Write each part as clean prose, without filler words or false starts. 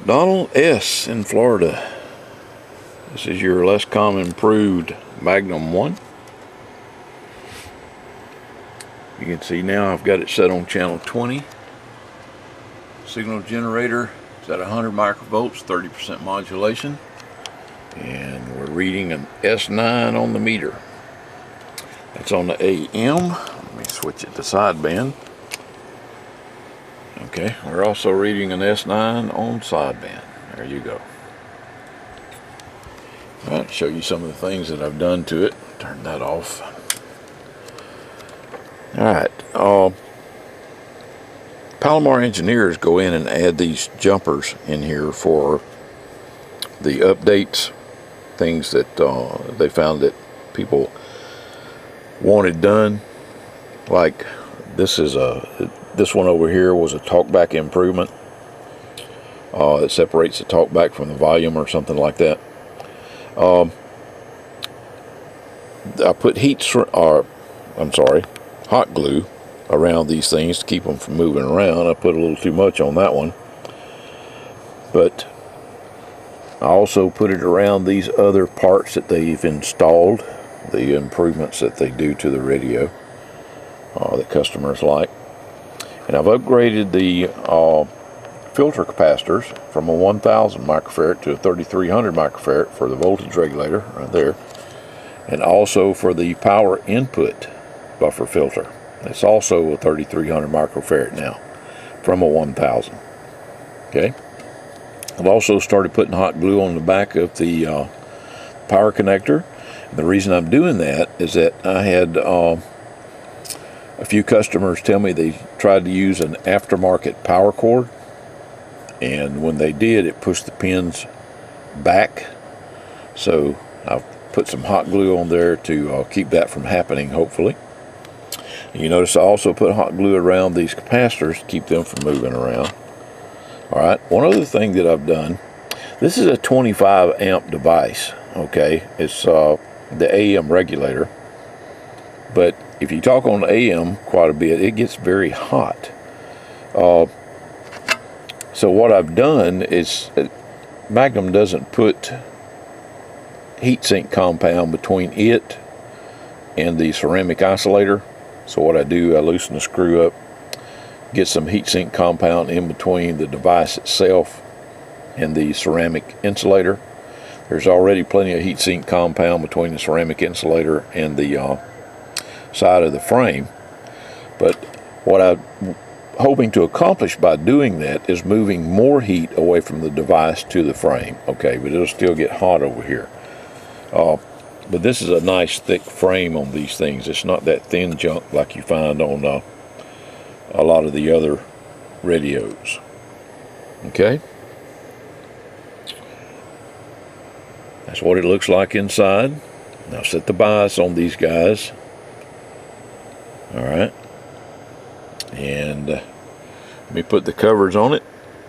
Donald S. in Florida. This is your less common improved Magnum 1. You can see now I've got it set on channel 20. Signal generator is at 100 microvolts, 30% modulation. And we're reading an S9 on the meter. That's on the AM. Let me switch it to sideband. Okay, we're also reading an S9 on sideband. There you go. All right, show you some of the things that I've done to it. Turn that off. All right. Palomar engineers go in and add these jumpers in here for the updates, things that they found that people wanted done. Like this one over here was a talkback improvement. It separates the talkback from the volume or something like that. I put hot glue around these things to keep them from moving around. I put a little too much on that one, but I also put it around these other parts that they've installed, the improvements that they do to the radio that customers like. And I've upgraded the filter capacitors from a 1000 microfarad to a 3300 microfarad for the voltage regulator right there, and also for the power input buffer filter. It's also a 3300 microfarad now from a 1000. Okay. I've also started putting hot glue on the back of the power connector. And the reason I'm doing that is that I had a few customers tell me they tried to use an aftermarket power cord, and when they did, it pushed the pins back. So I've put some hot glue on there to keep that from happening, hopefully. You notice I also put hot glue around these capacitors to keep them from moving around. Alright, one other thing that I've done, this is a 25 amp device, okay? It's the AM regulator, but if you talk on the AM quite a bit, it gets very hot. So what I've done is, Magnum doesn't put heatsink compound between it and the ceramic isolator. So what I do, I loosen the screw up, get some heatsink compound in between the device itself and the ceramic insulator. There's already plenty of heatsink compound between the ceramic insulator and the side of the frame. But what I'm hoping to accomplish by doing that is moving more heat away from the device to the frame. Okay, but it'll still get hot over here. But this is a nice thick frame on these things. It's not that thin junk like you find on a lot of the other radios. Okay, that's what it looks like inside. Now set the bias on these guys. Alright, and let me put the covers on it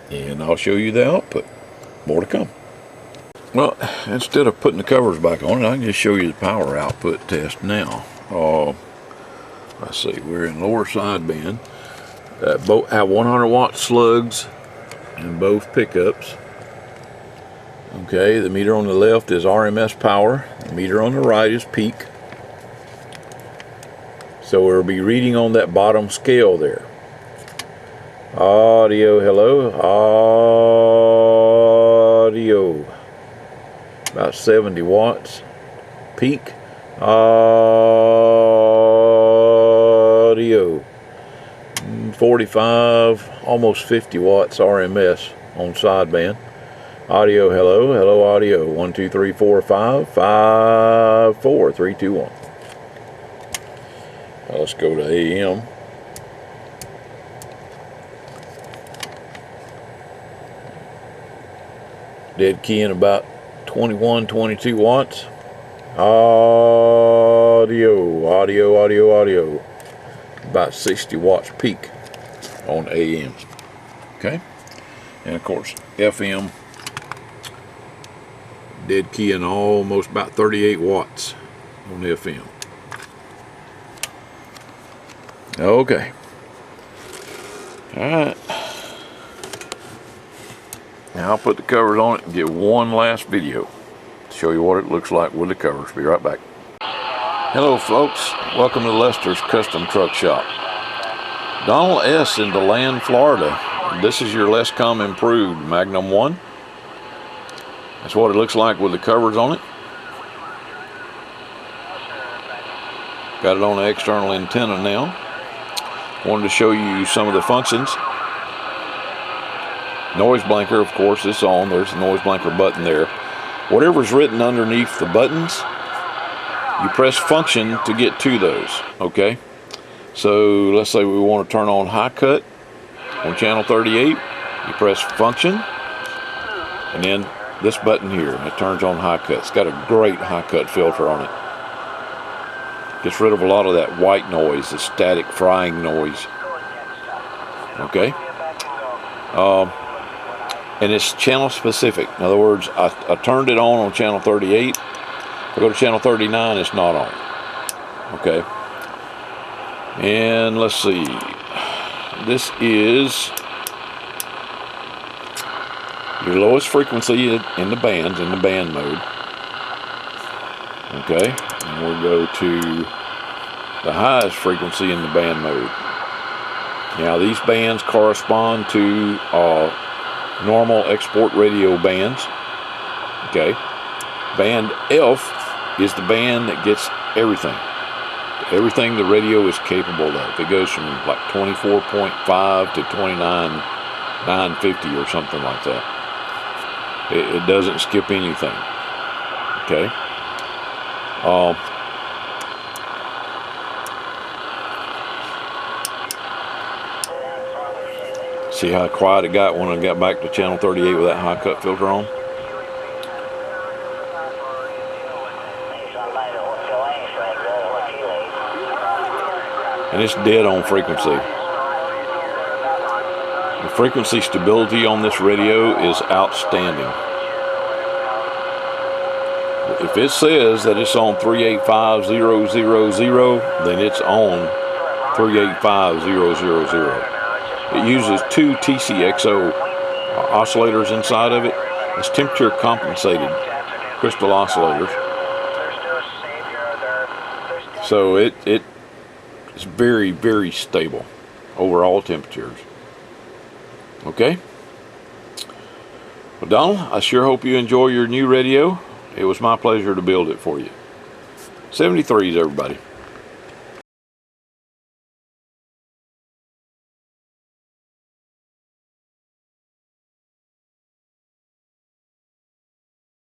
and I'll show you the output. More to come. Well, instead of putting the covers back on it, I can just show you the power output test now. Let's see, we're in lower sideband. Both have 100 watt slugs in both pickups. Okay, the meter on the left is RMS power. The meter on the right is peak. So we'll be reading on that bottom scale there. Audio, hello. Audio. About 70 watts. Peak. Audio. 45, almost 50 watts RMS on sideband. Audio, hello. Hello, audio. 1, 2, 3, 4, 5. 5, 4, 3, 2, 1. Now let's go to AM. Dead key in about 21, 22 watts. Audio, audio, audio, audio. About 60 watts peak on AM. Okay, and of course FM. Dead key in almost about 38 watts on FM. Okay. Alright. Now I'll put the covers on it and get one last video to show you what it looks like with the covers. Be right back. Hello folks, welcome to Lester's Custom Truck Shop. Donald S. in DeLand, Florida. This is your Lescom improved Magnum 1. That's what it looks like with the covers on it. Got it on the external antenna now. Wanted to show you some of the functions. Noise blanker, of course, it's on. There's the noise blanker button there. Whatever's written underneath the buttons, you press function to get to those, okay? So let's say we want to turn on high cut on channel 38. You press function, and then this button here, and it turns on high cut. It's got a great high cut filter on it. Gets rid of a lot of that white noise, the static frying noise. Okay? And it's channel specific. In other words, I turned it on channel 38. If I go to channel 39, it's not on. Okay? And let's see. This is your lowest frequency in the bands, in the band mode. Okay, and we'll go to the highest frequency in the band mode. Now these bands correspond to normal export radio bands. Okay, band F is the band that gets everything the radio is capable of. It goes from like 24.5 to 29,950 or something like that. It doesn't skip anything. Okay. See how quiet it got when I got back to channel 38 with that high cut filter on? And it's dead on frequency. The frequency stability on this radio is outstanding. If it says that it's on 385,000, then it's on 385,000. It uses two TCXO oscillators inside of it. It's temperature compensated crystal oscillators. So it's very, very stable over all temperatures. Okay? Well, Donald, I sure hope you enjoy your new radio. It was my pleasure to build it for you. 73s, everybody.